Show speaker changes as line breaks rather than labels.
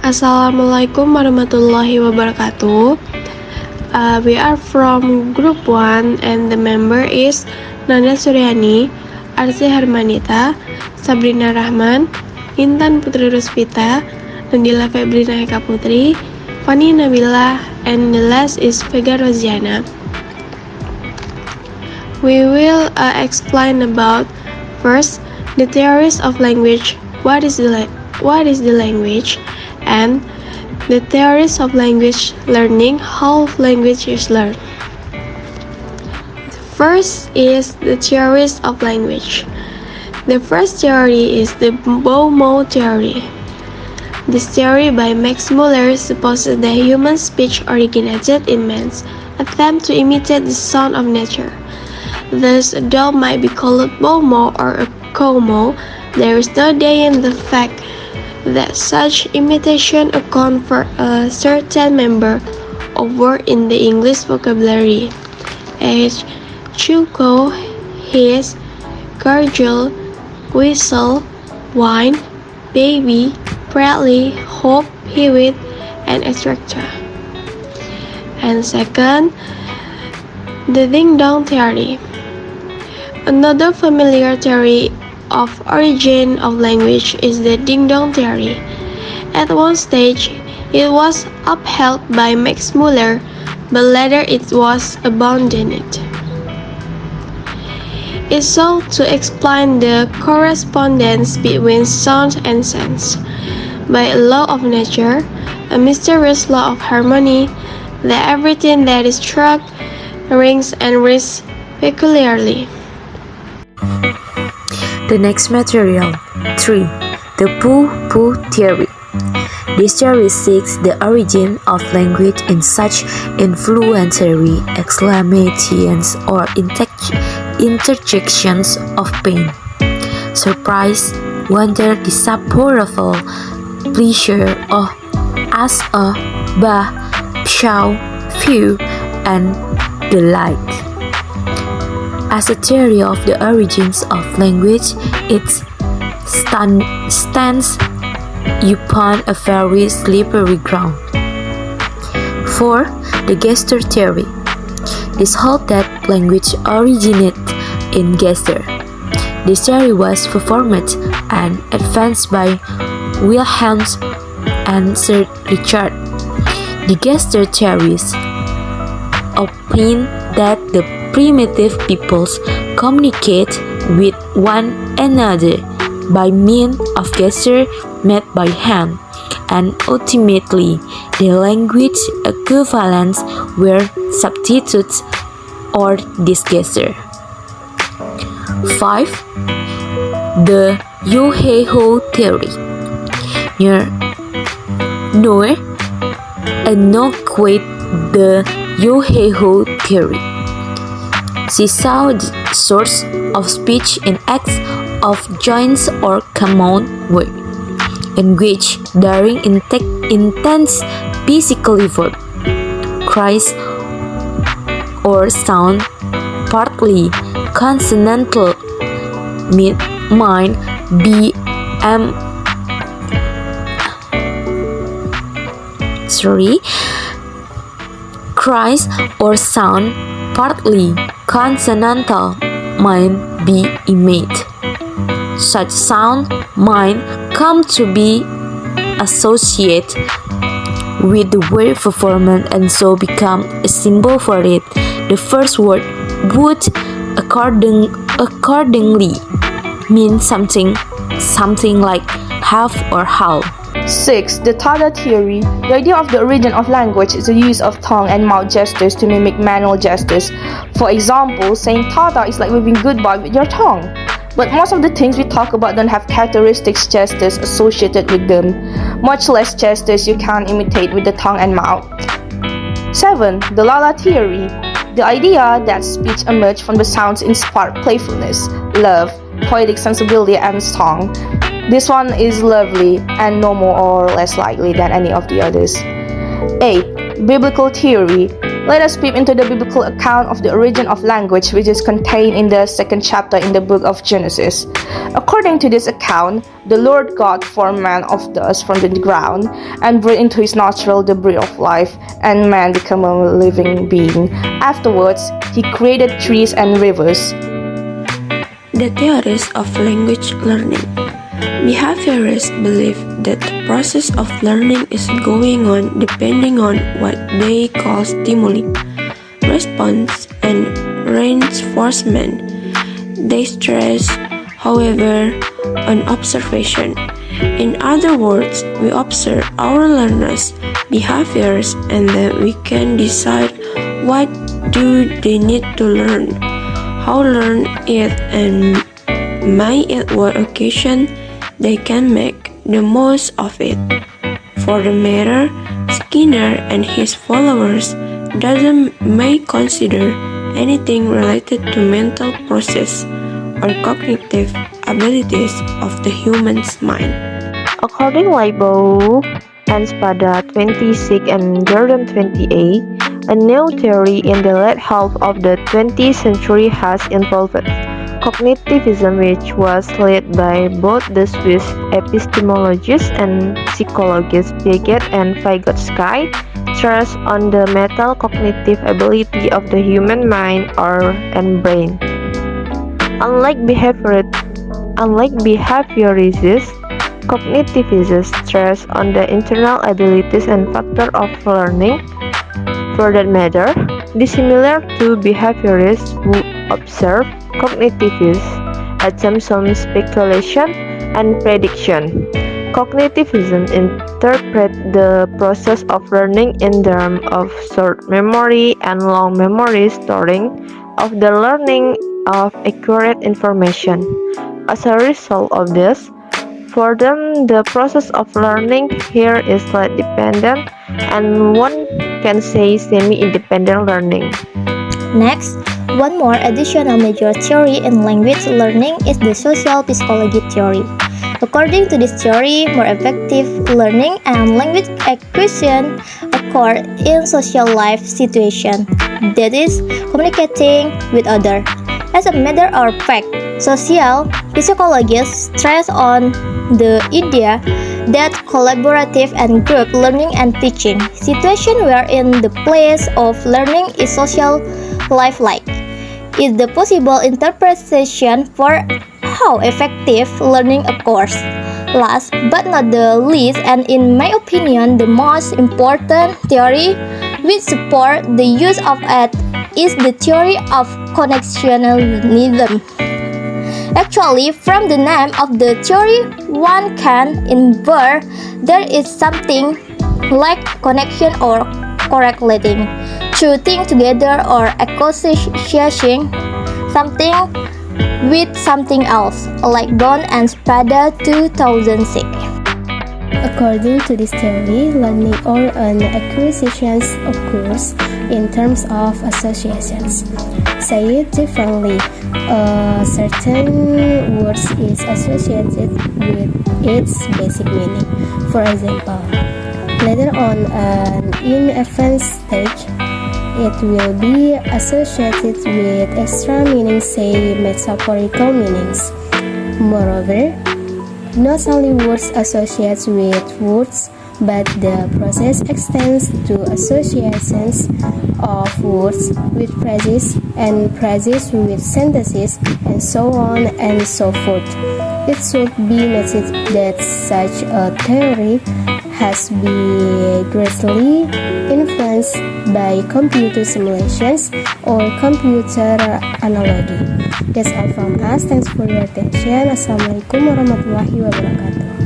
Assalamualaikum warahmatullahi wabarakatuh. We are from group 1 and the member is Nanda Suryani, Arsi Harmanita, Sabrina Rahman, Intan Putri Ruspita, Nandila Febrina Eka Putri, Fani Nabila, and the last is Vega Roziana. We will explain about first the theories of language. What is the language? And the theories of language learning, how language is learned. First is the theories of language. The first theory is the Bow-Mow theory. This theory by Max Muller supposes that human speech originated in man's attempt to imitate the sound of nature. Thus, a dog might be called Bow-Mow or a Cow-Mow. There is no denying the fact that such imitation account for a certain number of words in the English vocabulary, as chuckle, hiss, gargle, whistle, whine, baby, prattle, hope, hewitt, and etc. And second, the ding-dong theory. Another familiar theory of origin of language is the ding-dong theory. At one stage, it was upheld by Max Muller, but later it was abandoned. It sought to explain the correspondence between sound and sense by a law of nature, a mysterious law of harmony, that everything that is struck rings and reads peculiarly.
The next material, 3. The Pooh-Pooh theory. This theory seeks the origin of language in such involuntary exclamations or interjections of pain, surprise, wonder, disapproval, pleasure, oh, as a, bah, pshaw, phew, and the like. As a theory of the origins of language, it stands upon a very slippery ground. 4. The gesture theory. This holds that language originated in gesture. This theory was performed and advanced by Wilhelm and Sir Richard. The gesture theories opine that the primitive peoples communicate with one another by means of gesture made by hand, and ultimately the language equivalents were substitutes or this gesture. 5. The Yo-Hey-Ho theory. Nor enunciate the Yo-Hey-Ho theory. She saw the source of speech in acts of joints or common work, in which during intense physical effort, cries or sound, partly consonantal, might be cries or sound, partly consonantal, might be emitted. Such sound might come to be associated with the word performance and so become a symbol for it. The first word would accordingly mean something like half or how.
6. The Tada theory. The idea of the origin of language is the use of tongue and mouth gestures to mimic manual gestures. For example, saying Tada is like waving goodbye with your tongue. But most of the things we talk about don't have characteristics gestures associated with them, much less gestures you can imitate with the tongue and mouth. 7. The Lala theory. The idea that speech emerged from the sounds inspired playfulness, love, poetic sensibility, and song. This one is lovely and no more or less likely than any of the others. 8. Biblical theory. Let us peep into the biblical account of the origin of language, which is contained in the 2nd chapter in the book of Genesis. According to this account, the Lord God formed man of dust from the ground and breathed into his nostril the breath of life, and man became a living being. Afterwards, he created trees and rivers.
The theories of language learning. Behaviorists believe that the process of learning is going on depending on what they call stimuli, response, and reinforcement. They stress, however, on observation. In other words, we observe our learners' behaviors and then we can decide what do they need to learn, how learn it, and may at what occasion they can make the most of it. For the matter, Skinner and his followers may consider anything related to mental process or cognitive abilities of the human's mind.
According Leibow and Spada 26 and Jordan 28, a new theory in the late half of the 20th century has involved cognitivism, which was led by both the Swiss epistemologists and psychologists Piaget and Vygotsky, stressed on the metacognitive ability of the human mind and brain. Unlike behaviorists, cognitivists stress on the internal abilities and factor of learning. For that matter, dissimilar to behaviorists who observe, cognitivists attempt some speculation and prediction. Cognitivism interprets the process of learning in terms of short memory and long memory storing of the learning of accurate information. As a result of this, for them, the process of learning here is slightly dependent, and one can say semi-independent learning.
Next, one more additional major theory in language learning is the social psychology theory. According to this theory, more effective learning and language acquisition occur in social life situations, that is, communicating with others. As a matter of fact, social psychologists stress on the idea that collaborative and group learning and teaching situation wherein the place of learning is social lifelike is the possible interpretation for how effective learning occurs. Last but not the least, and in my opinion the most important theory which support the use of it is the theory of connectionalism. Actually, from the name of the theory, one can infer there is something like connection or correlating two things together or associating something with something else, like Don and Spada 2006.
According to this theory, learning or an acquisition occurs in terms of associations. Say it differently, a certain word is associated with its basic meaning. For example, later on in advanced stage, it will be associated with extra meanings, say metaphorical meanings. Moreover, not only words associate with words, but the process extends to associations of words with phrases and phrases with sentences, and so on and so forth. It should be noted that such a theory has been greatly influenced by computer simulations or computer analogy. That's all from us. Thanks for your attention. Assalamualaikum warahmatullahi wabarakatuh.